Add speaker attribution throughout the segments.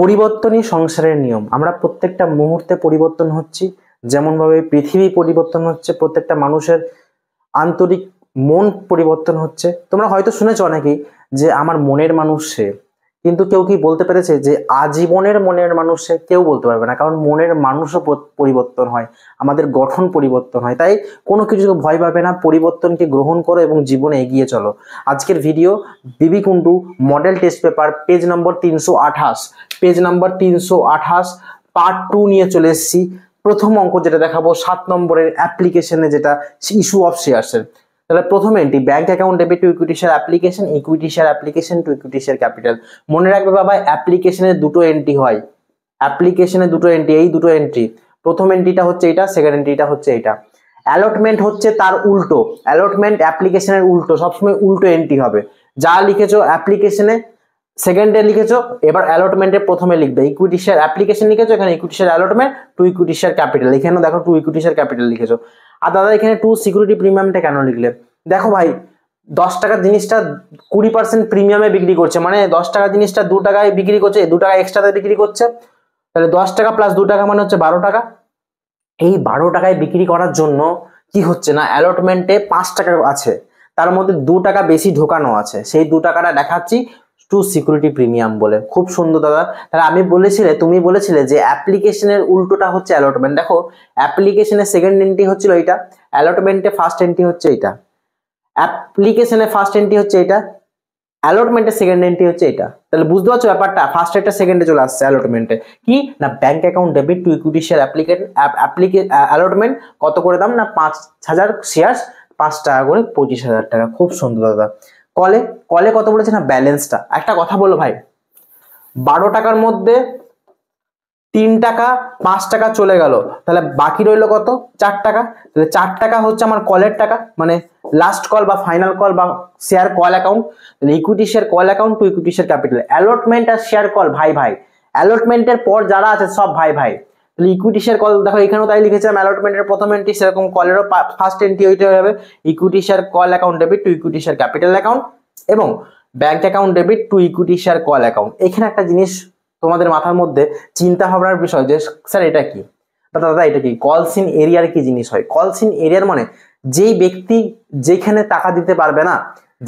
Speaker 1: পরিবর্তনই সংসারের নিয়ম। আমরা প্রত্যেকটা মুহূর্তে পরিবর্তন হচ্ছি, যেমনভাবে পৃথিবী পরিবর্তন হচ্ছে, প্রত্যেকটা মানুষের আন্তরিক মন পরিবর্তন হচ্ছে। তোমরা হয়তো শুনেছো অনেকেই যে আমার মনের মানুষ সে, কিন্তু কেউ কি বলতে পেরেছে যে আজীবনের মনের মানুষ সে? কেউ বলতে পারবে না, কারণ মনের মানুষও পরিবর্তন হয়, আমাদের গঠন পরিবর্তন হয়। তাই কোনো কিছু ভয় পাবে না, পরিবর্তনকে গ্রহণ করো এবং জীবনে এগিয়ে চলো। আজকের ভিডিও বিবি Kundu model test paper page নম্বর 328, পেজ নম্বর 328 পার্ট 2 নিয়ে চলে এসেছি। প্রথম অঙ্ক যেটা দেখাবো 7 নম্বরের অ্যাপ্লিকেশনে, যেটা ইস্যু অফ শেয়ারসের। তাহলে প্রথম entry, bank account debit to equity share application, equity share application to equity share capital. মনে রাখবে বাবা, অ্যাপ্লিকেশনে দুটো এন্ট্রি হয়, অ্যাপ্লিকেশনে দুটো এন্ট্রি, এই দুটো এন্ট্রি। প্রথম এন্ট্রিটা হচ্ছে এটা, সেকেন্ড এন্ট্রিটা হচ্ছে এটা। অ্যালটমেন্ট হচ্ছে তার উল্টো, অ্যালটমেন্ট অ্যাপ্লিকেশনের উল্টো, সবসময় উল্টো এন্ট্রি হবে। যা লিখেছো অ্যাপ্লিকেশনে সেকেন্ডে লিখেছো, এবার অ্যালটমেন্টে প্রথমে লিখবে। ইকুইটি শেয়ার অ্যাপ্লিকেশন লিখেছো, এখানে equity share allotment two equity share capital, এখানে দেখো টু ইকুইটি শেয়ার ক্যাপিটাল লিখেছো। আর দাদা এখানে টু সিকিউরিটি প্রিমিয়ামটা কেন লিখলে? দেখো ভাই, 10 টাকার জিনিসটা 20% প্রিমিয়ামে বিক্রি করছে, মানে 10 টাকার জিনিসটা 2 টাকায় বিক্রি করছে, 2 টাকা এক্সট্রাতে বিক্রি করছে। তাহলে 10 টাকা প্লাস 2 টাকা মানে হচ্ছে 12 টাকা। এই 12 টাকায় বিক্রি করার জন্য কি হচ্ছে না, অ্যালটমেন্টে 5 টাকা আছে, তার মধ্যে 2 টাকা বেশি ঢোকানো আছে, সেই 2 টাকাটা দেখাচ্ছি টু সিকিউরিটি প্রিমিয়াম বলে। খুব সুন্দর দাদা। তাহলে আমি বলেছিলে, তুমি বলেছিলে যে অ্যাপ্লিকেশনের উল্টোটা হচ্ছে অ্যালটমেন্ট। দেখো, অ্যাপ্লিকেশনের সেকেন্ড এন্ট্রি হচ্ছিল এটা, অ্যালটমেন্টে ফার্স্ট এন্ট্রি হচ্ছে এটা। অ্যাপ্লিকেশনের ফার্স্ট এন্ট্রি হচ্ছে এটা, অ্যালটমেন্টের সেকেন্ড এন্ট্রি হচ্ছে এটা। তাহলে বুঝতে পারছো ব্যাপারটা, ফার্স্ট একটা সেকেন্ডে চলে আসছে অ্যালটমেন্টে। কি না, bank account debit to equity share allotment কত করে দাম না, 5000 শেয়ার 5 টাকা করে, 25,000 টাকা। খুব সুন্দর দাদা। কলে কলে কত বলেছে না, ব্যালেন্সটা। একটা কথা বলো ভাই, 12 টাকার মধ্যে 3 টাকা 5 টাকা চলে গেল, তাহলে বাকি রইল কত, 4 টাকা। তাহলে 4 টাকা হচ্ছে আমার কলের টাকা, মানে লাস্ট কল বা ফাইনাল কল বা শেয়ার কল অ্যাকাউন্ট। তাহলে equity share call account to equity share capital. Allotment আর শেয়ার কল ভাই ভাই, অ্যালটমেন্টের পর যারা আছে সব ভাই ভাই। তাহলে ইকুইটি শেয়ার কল, দেখো এখানেও তাই লিখেছিলাম, অ্যালটমেন্টের প্রথম এন্ট্রি, সেরকম কলেরও ফার্স্ট এন্ট্রি ওইটা হবে equity share call account debit to equity share capital account, এবং bank account debit to equity share call account. এখানে একটা জিনিস তোমাদের মাথার মধ্যে চিন্তা ভাবনার বিষয় যে স্যার এটা কি, বা দাদা এটা কি, কলস ইন এরিয়ার কি জিনিস হয়? কলস ইন এরিয়ার মানে যেই ব্যক্তি যেখানে টাকা দিতে পারবে না,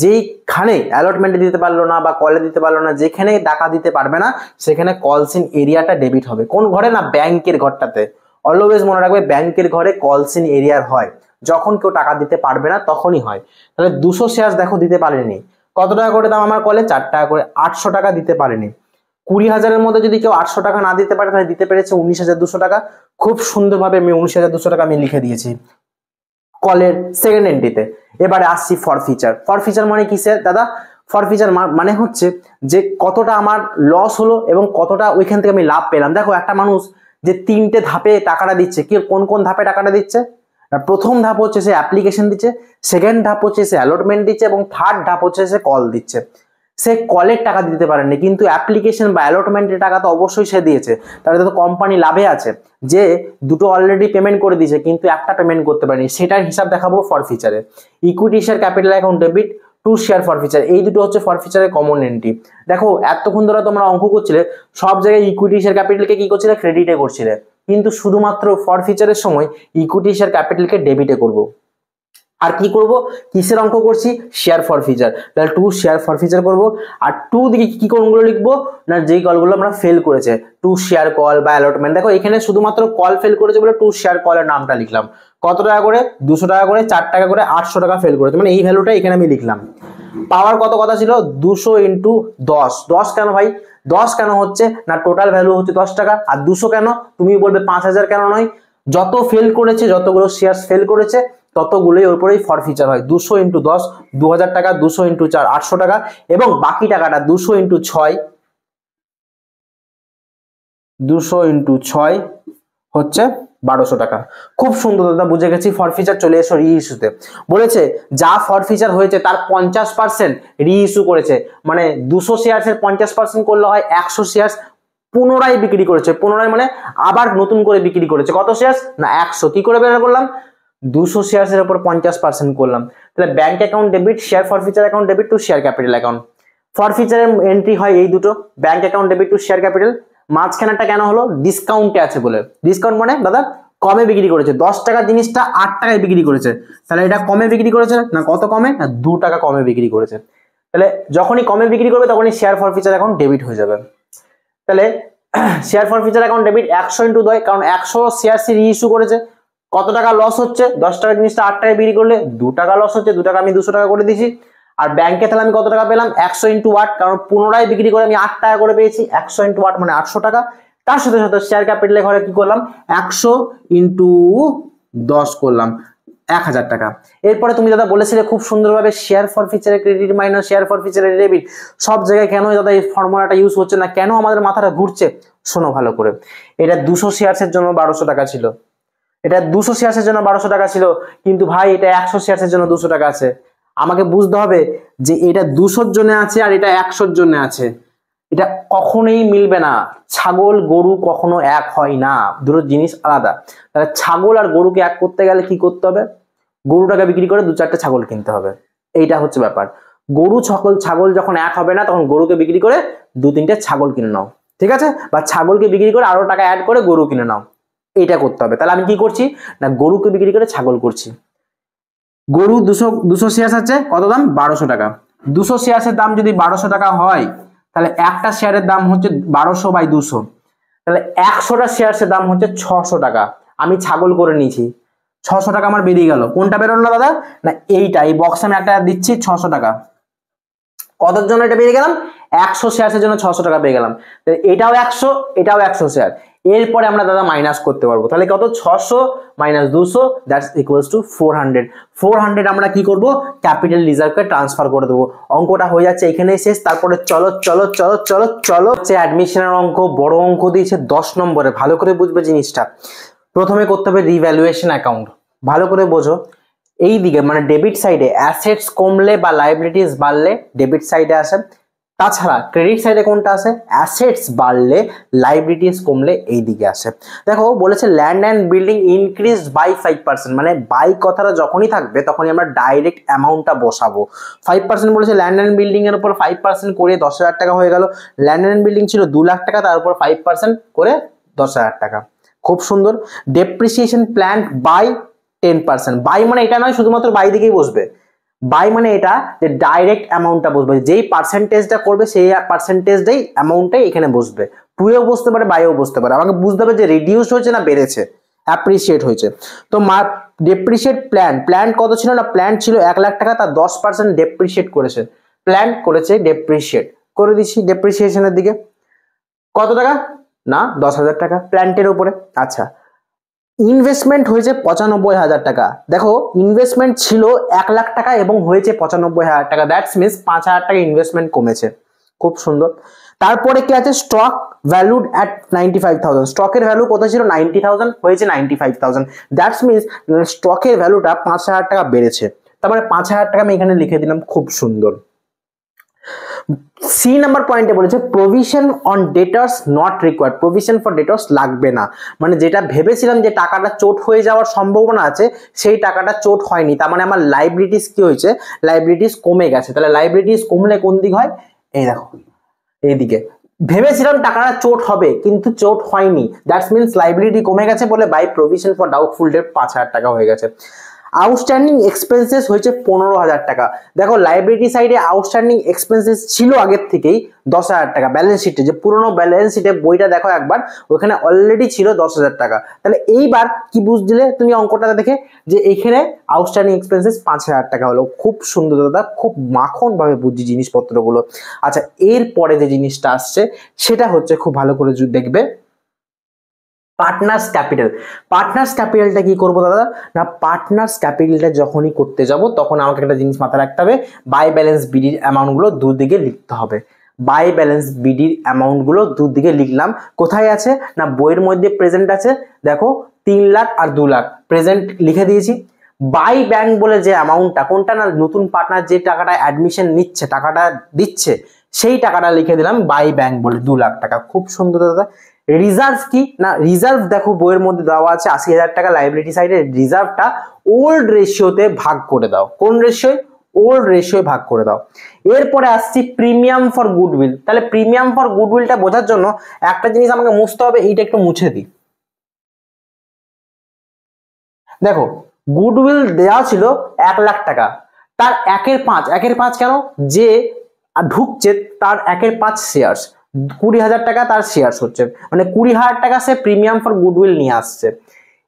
Speaker 1: যেইখানে অ্যালটমেন্টে দিতে পারলো না বা কলে দিতে পারলো না, যেখানে টাকা দিতে পারবে না, সেখানে কলস ইন এরিয়াটা ডেবিট হবে। কোন ঘরে না, ব্যাংকের ঘরটাতে। অলওয়েজ মনে রাখবে, ব্যাংকের ঘরে কলস ইন এরিয়ার হয় যখন কেউ টাকা দিতে পারবে না, তখনই হয়। তাহলে 200 শেয়ার দেখো দিতে পারেনি, কত টাকা করে দাম আমার কলে, 4 টাকা করে, 800 টাকা দিতে পারেনি। 20,000-এর মধ্যে যদি কেউ 800 টাকা না দিতে পারে, তাহলে দিতে পেরেছে 19,200 টাকা। খুব সুন্দরভাবে আমি 19,200 টাকা আমি লিখে দিয়েছি কলের সেকেন্ড এন্ট্রিতে। এবারে আসছি ফর ফিচার। ফর ফিচার মানে কি স্যার? দাদা ফর ফিচার মানে হচ্ছে যে কতটা আমার লস হলো এবং কতটা ওইখান থেকে আমি লাভ পেলাম। দেখো, একটা মানুষ যে 3টে ধাপে টাকাটা দিচ্ছে, কি কোন কোন ধাপে টাকাটা দিচ্ছে? প্রথম ধাপ হচ্ছে সে অ্যাপ্লিকেশন দিচ্ছে, সেকেন্ড ধাপ হচ্ছে সে অ্যালটমেন্ট দিচ্ছে, এবং থার্ড ধাপ হচ্ছে সে কল দিচ্ছে। সে কলের টাকা দিতে পারেনি, কিন্তু অ্যাপ্লিকেশন বা অ্যালটমেন্টের টাকা তো অবশ্যই সে দিয়েছে। তাহলে তো কোম্পানি লাভে আছে, যে দুটো অলরেডি পেমেন্ট করে দিয়েছে কিন্তু একটা পেমেন্ট করতে পারেনি, সেটার হিসাব দেখাবো ফর ফিচারে। Equity share capital account debit to share forfeiture, এই দুটো হচ্ছে ফর ফিচারের কমন এন্ট্রি। দেখো, এতক্ষণ ধরে তোমরা অঙ্ক করছিলে, সব জায়গায় ইকুইটি শেয়ার ক্যাপিটালকে কি করছিলে, ক্রেডিটে করছিলে, কিন্তু শুধুমাত্র ফর ফিচারের সময় ইকুইটি শেয়ার ক্যাপিটালকে ডেবিটে করব। আর কি করব, কিসের অঙ্ক করছি, শেয়ার ফর ফিচার। তাহলে টু শেয়ার ফর ফিচার করবো। আর টু দিকে কি কোনগুলো লিখবো না, যেই কলগুলো আমরা ফেল করেছে, টু শেয়ার কল বা অ্যালটমেন্ট। দেখো এখানে শুধুমাত্র কল ফেল করেছে বলে টু শেয়ার কলের নামটা লিখলাম। কত টাকা করে, 200 টাকা করে, 4 টাকা করে, 800 টাকা ফেল করেছে, মানে এই ভ্যালুটা এখানে আমি লিখলাম। পাওয়ার কত কথা ছিল, 200 ইন্টু 10। 10 কেন ভাই, 10 কেন হচ্ছে না, টোটাল ভ্যালু হচ্ছে 10 টাকা। আর 200 কেন, তুমি বলবে 5000 কেন নয়, যত ফেল করেছে, যতগুলো শেয়ার ফেল করেছে ততগুলোই ওর উপরেই ফর ফিচার হয়। 200 ইন্টু 10 2000 টাকা, 200 ইন্টু 4 800 টাকা, এবং বাকি টাকাটা 200 ইন্টু 6 হচ্ছে 1200 টাকা। খুব সুন্দর দাদা, বুঝে গেছি। ফর ফিচার চলে এসো রি ইস্যুতে। বলেছে যা ফর ফিচার হয়েছে তার 50% রি ইস্যু করেছে, মানে 200 শেয়ার্সের 50% করলে হয় 100 শেয়ার্স পুনরায় বিক্রি করেছে। পুনরায় মানে আবার নতুন করে বিক্রি করেছে। কত শেয়ার্স না, 100। কি করে বের করলাম, 200 শেয়ার্সের উপর 50% করলাম। তাহলে bank account debit share forfeiture account debit to share capital account. ফর ফিচারের এন্ট্রি হয় এই দুটো, bank account debit to share capital মাঝখানেটা কেন হলো? ডিসকাউন্টে আছে বলে। ডিসকাউন্ট মানে দাদা কমে বিক্রি করেছে, 10 টাকার জিনিসটা 8 টাকায় বিক্রি করেছে, তাহলে এটা কমে বিক্রি করেছে না, কত কমে? না 2 টাকা কমে বিক্রি করেছে। তাহলে যখনই কমে বিক্রি করবে তখনই শেয়ার ফরফিচার অ্যাকাউন্ট ডেবিট হয়ে যাবে। তাহলে শেয়ার ফরফিচার অ্যাকাউন্ট ডেবিট 100 × 2 কারণ 100 শেয়ার সে রিইস্যু করেছে। কত টাকা লস হচ্ছে? 10 টাকার জিনিসটা 8 টাকায় বিক্রি করলে 2 টাকা লস হচ্ছে, 2 টাকা আমি 200 টাকা করে দিয়েছি। আর ব্যাংকে তাহলে আমি কত টাকা পেলাম? 100 × 8, কারণ পুনরায় বিক্রি করে আমি 8 টাকা করে পেয়েছি। 100 × 8 মানে 800 টাকা। তার সাথে সাথে শেয়ার ক্যাপিটালে ঘরে কি করলাম? 100 × 10 করলাম, 1000 টাকা। এরপরে তুমি দাদা বলেছিলে খুব সুন্দরভাবে শেয়ার ফরফিচারের ক্রেডিট মাইনাস শেয়ার ফরফিচারের ডেবিট, সব জায়গায় কেন দাদা এই ফর্মুলাটা ইউজ হচ্ছে না, কেন আমাদের মাথাটা ঘুরছে? শোনো ভালো করে, এটা 200 শেয়ারের জন্য 1200 টাকা ছিল, এটা 200 শেয়ারের জন্য 1200 টাকা ছিল, কিন্তু ভাই এটা 100 শেয়ারের জন্য 200 টাকা আছে। আমাকে বুঝতে হবে যে এটা 200 জন্য আছে আর এটা 100 জন্য আছে, এটা কখনোই মিলবে না। ছাগল গরু কখনো এক হয় না, দুটো জিনিস আলাদা। তাহলে ছাগল আর গরুকে এক করতে গেলে কি করতে হবে? গরুটাকে বিক্রি করে 2-4টে ছাগল কিনতে হবে, এইটা হচ্ছে ব্যাপার। গরু ছাগল যখন এক হবে না তখন গরুকে বিক্রি করে 2-3টে ছাগল কিনে নাও, ঠিক আছে? বা ছাগলকে বিক্রি করে আরো টাকা অ্যাড করে গরু কিনে নাও, এইটা করতে হবে। তাহলে আমি কি করছি না, গরুকে বিক্রি করে ছাগল করছি। গরু 200 শেয়ার আছে, কত দাম? 1200 টাকা। 200 শেয়ারের দাম যদি 1200 টাকা হয় তাহলে একটা শেয়ারের দাম হচ্ছে 1200/200, তাহলে 100টা শেয়ারের দাম হচ্ছে 600 টাকা। আমি ছাগল করে নিয়েছি, 600 টাকা আমার বেরিয়ে গেল। কোনটা বেরোলো না দাদা? না এইটা, এই বক্সে আমি একটা দিচ্ছি 600 টাকা। কতর জন্য এটা পেয়ে গেলাম? 100 শেয়ারের জন্য 600 টাকা পেয়ে গেলাম। এটাও 100, এটাও 100 শেয়ার। এরপরে আমরা দাদা মাইনাস করতে পারবো, তাহলে কত? 600 - 200 দ্যাটস ইকুয়ালস টু 400। 400 আমরা কি করব? ক্যাপিটাল রিজার্ভকে ট্রান্সফার করে দেবো। অঙ্কটা হয়ে যাচ্ছে এখানেই শেষ। তারপরে চলো চলো চলো চলো চলো হচ্ছে অ্যাডমিশনের অঙ্ক, বড় অঙ্ক দিয়েছে 10 নম্বরে, ভালো করে বুঝবে জিনিসটা। প্রথমে করতে হবে রিভ্যালুয়েশন অ্যাকাউন্ট, ভালো করে বোঝো। এই দিকে মানে ডেবিট সাইডে অ্যাসেটস কমলে বা লাইবিলিটিস বাড়লে ডেবিট সাইডে আসে, তাছাড়া ক্রেডিট সাইডে কোনটা আসে? অ্যাসেটস বাড়লে লাইবিলিটিস কমলে এই দিকে আসে। দেখো বলেছে land and building increased by 5%, মানে বাই কথাটা যখনই থাকবে তখনই আমরা ডাইরেক্ট অ্যামাউন্টটা বসাবো। 5% বলেছে ল্যান্ড অ্যান্ড বিল্ডিং এর উপর 5% করে 10,000 টাকা হয়ে গেল। ল্যান্ড অ্যান্ড বিল্ডিং ছিল 2 লাখ টাকা, তার উপর 5% করে 10,000 টাকা। খুব সুন্দর। Depreciation plan by 10%। বাই মানে এটা নয় শুধুমাত্র বাই দিকেই বসবে, বাই মানে এটা যে ডাইরেক্ট অ্যামাউন্টটা বসবে, যেই পার্সেন্টেজটা করবে সেই পার্সেন্টেজটাই অ্যামাউন্টটাই এখানে বসবে। টুয়েও বসতে পারে, বাইও বসতে পারে। আমাকে বুঝতে হবে যে রিডিউস হয়েছে না বেড়েছে, অ্যাপ্রিসিয়েট হয়েছে। তো ডেপ্রিসিয়েট প্ল্যান কত ছিল না? প্ল্যান ছিল 1 লাখ টাকা, তার 10% ডেপ্রিসিয়েট করেছে, প্ল্যান করেছে ডেপ্রিসিয়েট করে দিচ্ছি। ডেপ্রিসিয়েশনের দিকে কত টাকা? না 10,000 টাকা প্ল্যান্টের উপরে। আচ্ছা, ইনভেস্টমেন্ট হয়েছে 95,000 টাকা। দেখো ইনভেস্টমেন্ট ছিল 1 লাখ টাকা এবং হয়েছে 95,000 টাকা, দ্যাটস মিনস 5,000 টাকা ইনভেস্টমেন্ট কমেছে। খুব সুন্দর। তারপরে কি আছে? Stock valued at 95,000। স্টকের ভ্যালু কত ছিল? 90,000, হয়েছে 95,000, দ্যাটস মিনস স্টকের ভ্যালুটা 5,000 টাকা বেড়েছে। তারপরে 5,000 টাকা আমি এখানে লিখে দিলাম। খুব সুন্দর। সি নাম্বার পয়েন্টে বলেছে provision on debtors not required. Provision for debtors লাগবে না, মানে যেটা ভেবেছিলাম যে টাকাটা চোট হয়ে যাওয়ার সম্ভাবনা আছে সেই টাকাটা চোট হয়নি, তার মানে আমার লাইবিলিটিস কি হয়েছে? লাইবিলিটিস কমে গেছে। তাহলে লাইবিলিটিস কমলে কোন দিক হয়? এই দেখো এইদিকে। ভেবেছিলাম টাকাটা চোট হবে কিন্তু চোট হয়নি, দ্যাটস মিনস লাইবিলিটি কমে গেছে বলে by provision for doubtful debt 5,000 টাকা হয়ে গেছে। আউটস্ট্যান্ডিং এক্সপেন্সেস হয়েছে 15,000 টাকা। দেখো লাইবিলিটি সাইডে আউটস্ট্যান্ডিং এক্সপেন্সেস ছিল আগের থেকেই 10,000 টাকা। ব্যালেন্স শিটে যে পুরোনো ব্যালেন্স শিটে বইটা দেখো একবার, ওখানে অলরেডি ছিল 10,000 টাকা। তাহলে এইবার কি বুঝলে তুমি অঙ্কটা দেখে যে এইখানে আউটস্ট্যান্ডিং এক্সপেন্সেস 5,000 টাকা হলো। খুব সুন্দর দাদা, খুব মাখন ভাবে বুঝছি জিনিসপত্রগুলো। আচ্ছা, এরপরে যে জিনিসটা আসছে সেটা হচ্ছে খুব ভালো করে দেখবে, পার্টনার্স ক্যাপিটাল। পার্টনার্স ক্যাপিটালটা কি করবো দাদা? না পার্টনার্স ক্যাপিটালটা যখনই করতে যাব তখন আমাকে একটা জিনিস মাথায় রাখতে হবে, বাই ব্যালেন্স বিডির অ্যামাউন্টগুলো দুদিকে লিখতে হবে। বাই ব্যালেন্স বিডির অ্যামাউন্টগুলো দুদিকে লিখলাম। কোথায় আছে না বইয়ের মধ্যে প্রেজেন্ট আছে, দেখো 3 লাখ আর 2 লাখ প্রেজেন্ট লিখে দিয়েছি। বাই ব্যাংক বলে যে অ্যামাউন্টটা, কোনটা না নতুন পার্টনার যে টাকাটা অ্যাডমিশন নিচ্ছে, টাকাটা দিচ্ছে, সেই টাকাটা লিখে দিলাম বাই ব্যাংক বলে 2 লাখ টাকা। খুব সুন্দর দাদা। রিজার্ভ কি না? রিজার্ভ দেখো বইয়ের মধ্যে দেওয়া আছে 80,000 টাকা। লাইবিলিটি সাইডে রিজার্ভটা ওল্ড রেশিওতে ভাগ করে দাও। কোন রেশিও? ওল্ড রেশিও ভাগ করে দাও। এরপরে আসছি প্রিমিয়াম ফর গুডউইল। তাহলে প্রিমিয়াম ফর গুডউইলটা বোঝার জন্য একটা জিনিস আমাকে মুছতে হবে, এইটা একটু মুছে দিই। দেখো গুডউইল দেওয়া ছিল 1,00,000 টাকা, তার 1/5, 1/5 কেন, যে ঢুকছে তার 1/5 শেয়ার্স, 20,000 টাকা তার শেয়ার্স হচ্ছে, মানে 20,000 টাকা সে প্রিমিয়াম ফর গুডউইল নিয়ে আসছে।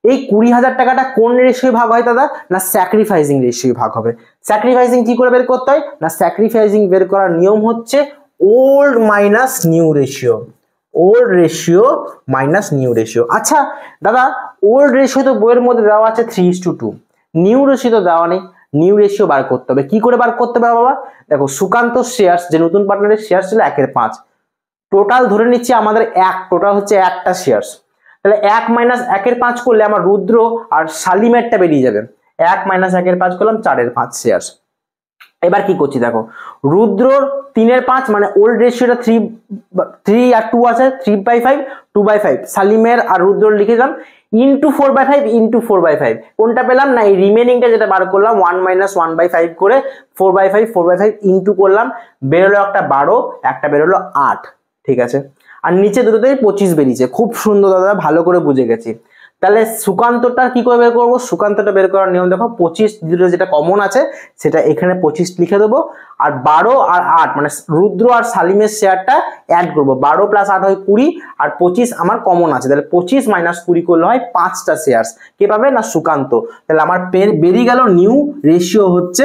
Speaker 1: এই 20,000 টাকাটা কোন রেশিও ভাগ হয় দাদা, না স্যাক্রিফাইসিং রেশিও ভাগ হবে। স্যাক্রিফাইসিং কি করে বের করতে হয়, না স্যাক্রিফাইসিং বের করার নিয়ম হচ্ছে old minus new ratio, old ratio minus new ratio. আচ্ছা দাদা ওল্ড রেশিও তো বইয়ের মধ্যে দেওয়া আছে 3:2, নিউ রেশিও তো দেওয়া নেই, নিউ রেশিও বার করতে হবে। কি করে বার করতে হবে বাবা, দেখো সুকান্ত শেয়ার্স, যে নতুন পার্টনারের শেয়ার ছিল 1/5, টোটাল ধরে নিচ্ছি আমাদের টোটাল হচ্ছে একটা শেয়ার্স, তাহলে 1 মাইনাস 1/5 করলে আমার রুদ্র আর শালিমেরটা বেরিয়ে যাবে। 1 মাইনাস 1/5 করলাম 4/5 শেয়ার্স। এবার কি করছি দেখো, রুদ্রর 3/5 মানে ওল্ড রেশিওটা 3 আর 2 আছে, 3/5, 2/5, শালিমের আর রুদ্রর লিখে দিলাম ইন্টু 4/5 ইন্টু 4/5, কোনটা পেলাম না এই রিমেনিংটা যেটা বার করলাম 1 মাইনাস 1/5 করে 4/5 ইন্টু করলাম, বেরোলো একটা 12, একটা বেরোলো 8, ঠিক আছে। আর নিচে দুটোতেই 25 বেরিয়েছে, খুব সুন্দর দাদা, ভালো করে বুঝে গেছি। তাহলে সুকান্তটা কি করে বের করবো, সুকান্তটা বের করার নিয়ম দেখো, 25 যেটা কমন আছে সেটা এখানে 25 লিখে দেবো, আর 12 আর 8 মানে রুদ্র আর শালিমের শেয়ারটা অ্যাড করবো, 12 প্লাস 8 হয় 20, আর 25 আমার কমন আছে, তাহলে 25 মাইনাস 20 করলে হয় 5টা শেয়ার্স, কে পাবে না সুকান্ত। তাহলে আমার বেরিয়ে গেল নিউ রেশিও হচ্ছে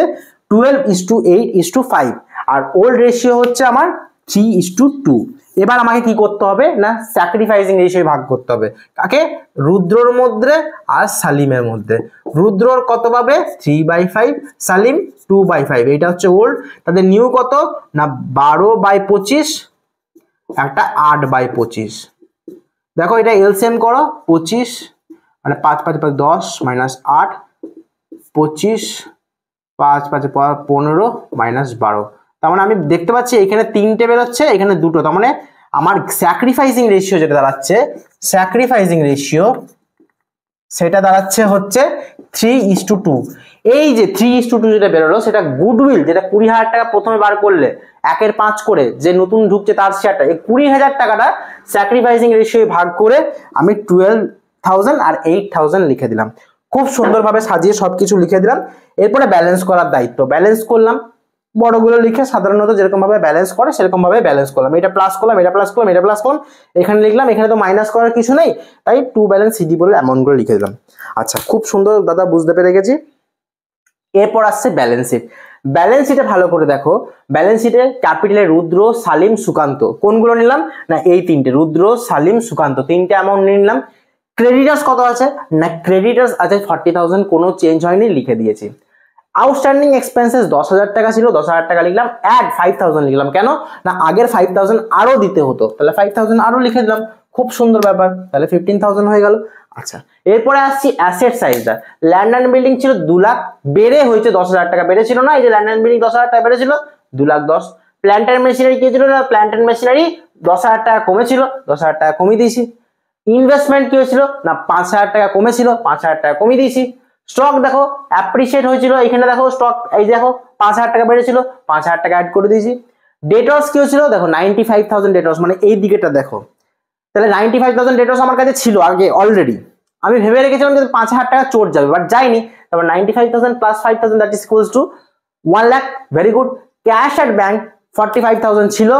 Speaker 1: 12:8:5, আর ওল্ড রেশিও হচ্ছে আমার 3:2। এবার আমাকে কি করতে হবে না স্যাক্রিফাইসিং রেশিও ভাগ করতে হবে, কাকে, রুদ্রর মধ্যে আর সালিমের মধ্যে। রুদ্রর কত পাবে 3/5, সালিম 2/5, এটা হচ্ছে ওল্ড। তাদের নিউ কত না 12/25, একটা 8/25। দেখো এটা এলসিএম করো, 25 মানে 5 5 5 10 মাইনাস 8, 25, 5 5 15 মাইনাস 12। তার মানে আমি দেখতে পাচ্ছি এখানে 3টে বেরোচ্ছে, এখানে 2টো, তার মানে আমার স্যাক্রিফাইসিং রেশিও যেটা দাঁড়াচ্ছে, স্যাক্রিফাইসিং রেশিও সেটা দাঁড়াচ্ছে হচ্ছে 3:2। এই যে 3:2 যেটা বেরোলো সেটা গুডউইল, যেটা 20,000 টাকা প্রথমে বার করলে 1/5 করে যে নতুন ঢুকছে তার শেয়ারটা, এই 20,000 টাকাটা স্যাক্রিফাইসিং রেশিও ভাগ করে আমি 12,000 আর 8,000 লিখে দিলাম। খুব সুন্দরভাবে সাজিয়ে সবকিছু লিখে দিলাম। এরপরে ব্যালেন্স করার দায়িত্ব, ব্যালেন্স করলাম, বড়গুলো লিখে সাধারণত যেরকম ভাবে ব্যালেন্স করে সেরকম ভাবে ব্যালেন্স করলাম, এটা প্লাস করলাম, এটা প্লাস করলাম, এটা প্লাস করলাম, এখানে লিখলাম, এখানে তো মাইনাস করার কিছু নেই, তাই টু ব্যালেন্স সিডি বলে অ্যামাউন্ট করে লিখে দিলাম। আচ্ছা খুব সুন্দর দাদা, বুঝতে পেরে গেছি। এরপর আসছে ব্যালেন্স শিট। ব্যালেন্স শিটে ভালো করে দেখো, ব্যালেন্স শিটে ক্যাপিটালে রুদ্র, সালিম, সুকান্ত, কোনগুলো নিলাম না এই 3টে, রুদ্র, সালিম, সুকান্ত, 3টে অ্যামাউন্ট নিলাম। ক্রেডিটার্স কত আছে না ক্রেডিটার্স আছে 40,000, কোনো চেঞ্জ হয়নি, লিখে দিয়েছি। আউটস্ট্যান্ডিং এক্সপেন্সেস 10,000 টাকা ছিল, 10,000 টাকা লিখলাম, অ্যাড 5,000 লিখলাম, কেন না আগের 5,000 আরো দিতে হতো, তাহলে 5,000 আরো লিখে দিলাম, খুব সুন্দর ব্যাপার, তাহলে 15,000 হয়ে গেল। আচ্ছা এরপরে আসছি অ্যাসেট সাইজটা, ল্যান্ড অ্যান্ড বিল্ডিং ছিল 2 লাখ, বেড়ে হয়েছে 10,000 টাকা বেড়েছিল না, এই যে ল্যান্ড অ্যান্ড বিল্ডিং 10,000 টাকা বেড়েছিল 2,10,000। প্ল্যান্ট অ্যান্ড মেশিনারি কি ছিল না, প্ল্যান্ট অ্যান্ড মেশিনারি 10,000 টাকা কমেছিল, 10,000 টাকা কমিয়ে দিয়েছি। ইনভেস্টমেন্ট কি হয়েছিল না 5,000 টাকা কমেছিল, 5,000 টাকা কমিয়ে দিয়েছি। স্টক দেখো অ্যাপ্রিসিয়েট হয়েছিল, এখানে দেখো স্টক এই দেখো 5,000 টাকা বেড়েছিল, 5,000 টাকা অ্যাড করে দিয়েছি। ডেটর্স কি হয়েছিল দেখো 95,000 ডেটর্স, মানে এই দিকেটা দেখো, তাহলে 95,000 ডেটর্স আমার কাছে ছিল আগে অলরেডি, আমি ভেবে রেখেছিলাম যে 5,000 টাকা চোট যাবে, বাট যায়নি। তারপর 95,000 plus 5,000 that is equals to 1 lakh, very good. Cash at bank 45,000 ছিল,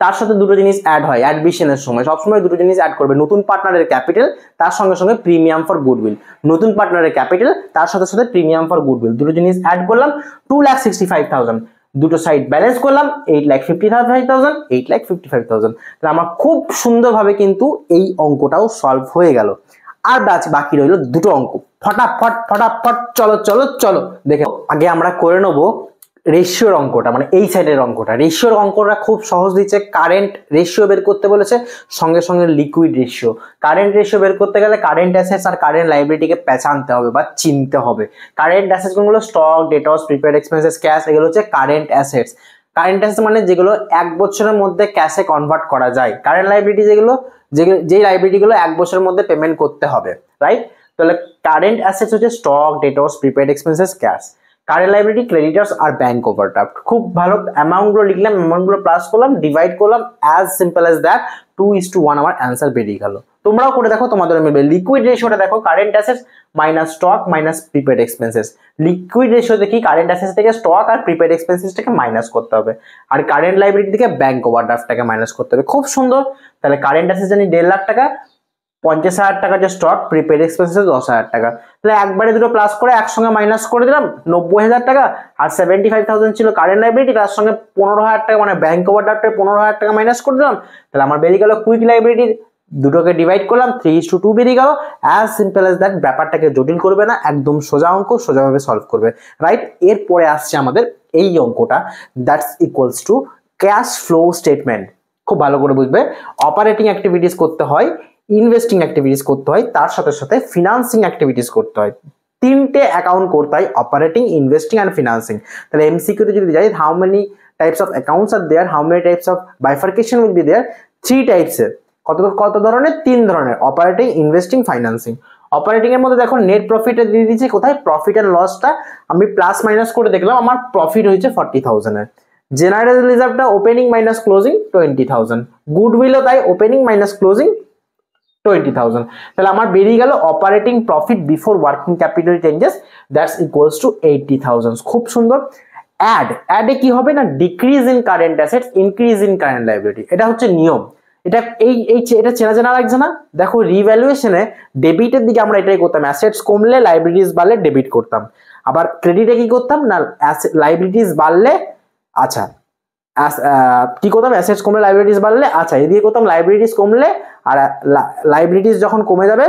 Speaker 1: তার সাথে দুটো জিনিস অ্যাড হয় অ্যাডমিশনের সময়, সবসময় দুটো জিনিস অ্যাড করবে, নতুন পার্টনারের ক্যাপিটাল তার সঙ্গে সঙ্গে প্রিমিয়াম ফর গুডউইল, নতুন পার্টনারের ক্যাপিটাল তার সাথে সাথে প্রিমিয়াম ফর গুডউইল, দুটো জিনিস অ্যাড করলাম, 2,65,000, দুটো সাইড ব্যালেন্স করলাম, 8,55,000, 8,55,000। তাহলে আমার খুব সুন্দরভাবে কিন্তু এই অঙ্কটাও সলভ হয়ে গেল। আর বাকি রইল দুটো অঙ্ক, ফটাফট ফটাফট চলো চলো চলো দেখে। আগে আমরা করে নেবো রেশিওর অঙ্কটা, মানে এই সাইডের অঙ্কটা। রেশিওর অঙ্কটা খুব সহজ দিচ্ছে, কারেন্ট রেশিও বের করতে বলেছে, সঙ্গে সঙ্গে লিকুইড রেশিও। কারেন্ট রেশিও বের করতে গেলে কারেন্ট অ্যাসেটস আর কারেন্ট লাইবিলিটিকে পেছানতে হবে বা চিনতে হবে। কারেন্ট অ্যাসেটস কোনগুলো, stock, debtors, prepaid expenses, cash, এগুলো হচ্ছে কারেন্ট অ্যাসেটস। কারেন্ট অ্যাসেটস মানে যেগুলো 1 বছরের মধ্যে ক্যাশে কনভার্ট করা যায়। কারেন্ট লাইবিলিটি যেগুলো, যেই লাইবিলিটিগুলো 1 বছরের মধ্যে পেমেন্ট করতে হবে, রাইট। তাহলে কারেন্ট অ্যাসেটস হচ্ছে stock, debtors, prepaid expenses, cash. Current liability, creditors আর ব্যাংক ওভারড্রাফট। খুব ভালো, অ্যামাউন্টগুলো লিখলাম, অ্যামাউন্টগুলো প্লাস করলাম, ডিভাইড করলাম, অ্যাজ সিম্পল অ্যাজ দ্যাট 2:1 আমার অ্যান্সার বেরিয়ে গেল। তোমরাও করে দেখো, তোমাদের মিলবে। লিকুইড রেশিওটা দেখো, current assets minus stock minus prepaid expenses. Liquid ratio দেখি কারেন্ট অ্যাসেটস থেকে স্টক আর প্রিপেড এক্সপেন্সেসটাকে মাইনাস করতে হবে, আর কারেন্ট লাইবিলিটি থেকে ব্যাংক ওভারড্রাফটটাকে মাইনাস করতে হবে। খুব সুন্দর। তাহলে কারেন্ট অ্যাসেটস জানি 1.5 লাখ টাকা, 50,000 টাকা যে স্টক, প্রিপেড এক্সপেন্সেস 10,000 টাকা। তাহলে একবারে দুটো প্লাস করে একসঙ্গে মাইনাস করে দিলাম 90,000 টাকা, আর 75,000 ছিল কারেন্ট লাইবিলিটি, তার সঙ্গে 15,000 টাকা মানে ব্যাংক ওভারড্রাফটের 15,000 টাকা মাইনাস করে দিলাম। তাহলে আমার বেরিয়ে গেল কুইক লাইবিলিটি, দুটোকে ডিভাইড করলাম, 3:2 বেরিয়ে গেল। As simple as that. ব্যাপারটাকে জটিল করবে না, একদম সোজা অঙ্ক, সোজাভাবে সলভ করবে, রাইট। এরপরে আসছে আমাদের এই অঙ্কটা, that's equals to cash flow statement. খুব ভালো করে বুঝবে, অপারেটিং অ্যাক্টিভিটিস করতে হয়, ইনভেস্টিং অ্যাক্টিভিটিস করতে হয়, তার সাথে সাথে ফিনান্সিং অ্যাক্টিভিটিস করতে হয়। তিনটে অ্যাকাউন্ট করতে হয়, অপারেটিং, ইনভেস্টিং অ্যান্ড ফিনান্সিং। তাহলে এমসিকিউতে যদি যাই, how many types of accounts are there, how many types of bifurcation will be there, 3 টাইপসের। কত ধরনের? 3 ধরনের, অপারেটিং, ইনভেস্টিং, ফাইন্যান্সিং। অপারেটিং এর মধ্যে দেখো নেট প্রফিট দিয়ে দিয়েছি, কোথায়? প্রফিট এন্ড লসটা আমি প্লাস মাইনাস করে দেখলাম, আমার প্রফিট হয়েছে 40,000 এর। জেনারেল রিজার্ভটা ওপেনিং মাইনাস ক্লোজিং 20,000, গুডউইলও তাই ওপেনিং মাইনাস ক্লোজিং 20,000। তাহলে আমার বেরিয়ে গেল operating profit before working capital changes, that's equals to 80,000। খুব সুন্দর। অ্যাডে কি হবে না, decrease in current assets, increase in current liability. এটা হচ্ছে নিয়ম। এটা এটা চেনা লাগছে না? দেখো রিভ্যালুয়েশনে ডেবিটের দিকে আমরা এটাই করতাম, অ্যাসেটস কমলে লাইবিলিটিস বাড়লে ডেবিট করতাম। আবার ক্রেডিটে কি করতাম না, লাইবিলিটিস বাড়লে, আচ্ছা কি করতাম, অ্যাসেটস কমলে লাইবিলিটিস বাড়লে, আচ্ছা এদিকে করতাম লাইবিলিটিস কমলে, আর লাইবিলিটিস যখন কমে যাবে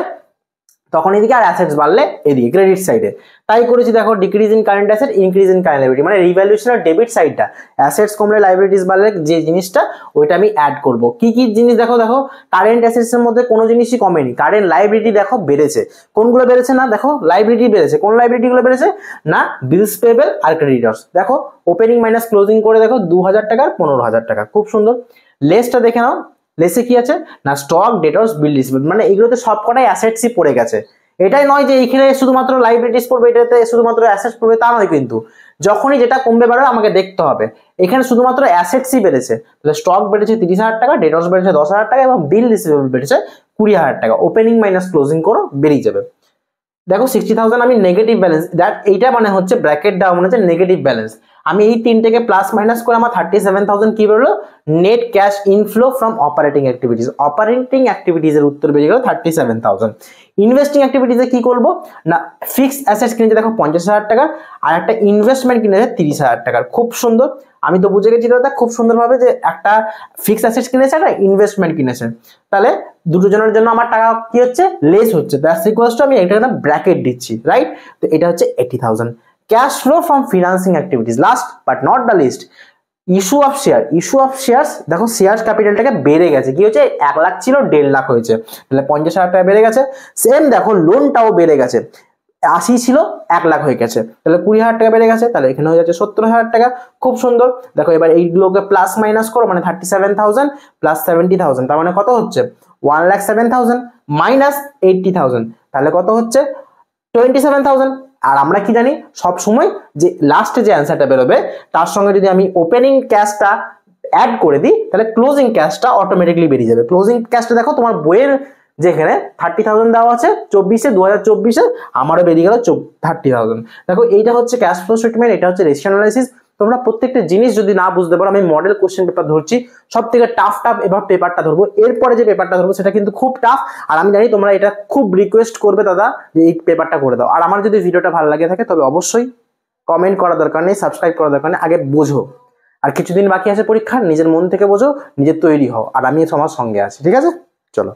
Speaker 1: তখন এদিকে, আর অ্যাসেটস বাড়লে এদিকে ক্রেডিট সাইডে। তাই করেছি দেখো, decrease in current asset, increase in current liability, মানে রিভ্যালুয়েশনের ডেবিট সাইডটা, অ্যাসেটস কমলে লাইবিলিটিস বাড়লে যে জিনিসটা, ওইটা আমি অ্যাড করব। কি কি জিনিস দেখো, কারেন্ট অ্যাসেটস এর মধ্যে কোনো জিনিসই কমেনি, কারেন্ট লাইবিলিটি দেখো বেড়েছে। কোনগুলো বেড়েছে? না দেখো লাইবিলিটি বেড়েছে। কোন লাইবিলিটি গুলো বেড়েছে? না বিলস পেয়েবল আর ক্রেডিটর্স। দেখো ওপেনিং মাইনাস ক্লোজিং করে দেখো 2,000 টাকা আর 15,000 টাকা। খুব সুন্দর। লেসটা দেখে নাও, লেসে কি আছে না, স্টক, ডেটর্স, বিল রিসিভেবল, মানে এগুলোতে সবকটাই অ্যাসেটসই পড়ে গেছে। এটাই নয় যে এইখানে শুধুমাত্র লাইবিলিটিস পড়বে, এটাতে শুধুমাত্র অ্যাসেটস পড়বে, তা নয় কিন্তু। যখনই যেটা কমবে বাড়বে আমাকে দেখতে হবে। এখানে শুধুমাত্র অ্যাসেটসই বেড়েছে, তাহলে স্টক বেড়েছে 30,000 টাকা, ডেটর্স বেড়েছে 10,000 টাকা, এবং বিল রিসিভেবল বেড়েছে 20,000 টাকা। ওপেনিং মাইনাস ক্লোজিং করো, বেরিয়ে যাবে। দেখো 60,000 আমি নেগেটিভ ব্যালেন্স, দ্যাট এইটা মানে হচ্ছে ব্র্যাকেট দেওয়া মানে হচ্ছে নেগেটিভ ব্যালেন্স। আমি এই তিনটেকে প্লাস মাইনাস করে আমার 37,000 কি বেরোলো, net cash inflow from operating activities. Operating activities এর উত্তর বেরিয়ে গেল 37,000। ইনভেস্টিং অ্যাক্টিভিটিসে কি করবো না, ফিক্সড অ্যাসেটস কিনেছে দেখো 50,000 টাকা, আর একটা ইনভেস্টমেন্ট কিনেছে 30,000 টাকার। খুব সুন্দর, আমি তো বুঝে গেছি দাদা খুব সুন্দরভাবে যে একটা ফিক্সড অ্যাসেটস কিনেছে, একটা ইনভেস্টমেন্ট কিনেছে। তাহলে দুটো জনের জন্য আমার টাকা কি হচ্ছে, লেস হচ্ছে, দ্যাটস ইকুয়ালস টু, আমি এটা ব্র্যাকেট দিচ্ছি, রাইট। তো এটা হচ্ছে 80,000। Cash flow from financing activities, last but not the least, issue of share. Issue of shares, দেখো শেয়ার ক্যাপিটালটাকে বেড়ে গেছে, কি হচ্ছে, 1 লাখ ছিল 1.5 লাখ হয়েছে, তাহলে 50,000 টাকা বেড়ে গেছে। সেম দেখো লোনটাও বেড়ে গেছে, 80 ছিল 1 লাখ হয়ে গেছে, তাহলে 20,000 টাকা বেড়ে গেছে, তাহলে এখানে হয়ে যাচ্ছে 70,000 টাকা। খুব সুন্দর। দেখো এবার এইগুলোকে প্লাস মাইনাস করো, মানে 37,000 প্লাস 70,000, তার মানে কত হচ্ছে, 1,07,000 মাইনাস 80,000, তাহলে কত হচ্ছে, 27,000। আর আমরা কি জানি সব সময়, যে লাস্টে যে অ্যান্সারটা বেরোবে তার সঙ্গে যদি আমি ওপেনিং ক্যাশটা অ্যাড করে দিই, তাহলে ক্লোজিং ক্যাশটা অটোমেটিকলি বেরিয়ে যাবে। ক্লোজিং ক্যাশটা দেখো তোমার বইয়ের যেখানে 30,000 দেওয়া আছে 2024-এ, আমারও বেরিয়ে গেল 30,000। দেখো এইটা হচ্ছে ক্যাশ ফ্লো স্টেটমেন্ট, এটা হচ্ছে রেশিও অ্যানালাইসিস। তোমরা প্রত্যেকটা জিনিস যদি না বুঝতে পারো, আমি মডেল কোশ্চেন পেপার ধরছি, সব থেকে টাফ এবার পেপারটা ধরবো, এরপরে যে পেপারটা ধরবো সেটা কিন্তু খুব টাফ। আর আমি জানি তোমরা এটা খুব রিকোয়েস্ট করবে দাদা যে এই পেপারটা করে দাও। আর আমার যদি ভিডিওটা ভালো লাগে থাকে তবে অবশ্যই কমেন্ট করার দরকার নেই, সাবস্ক্রাইব করার দরকার নেই, আগে বোঝো। আর কিছুদিন বাকি আছে পরীক্ষার, নিজের মন থেকে বোঝো, নিজের তৈরি হও, আর আমি তোমার সঙ্গে আছি, ঠিক আছে? চলো।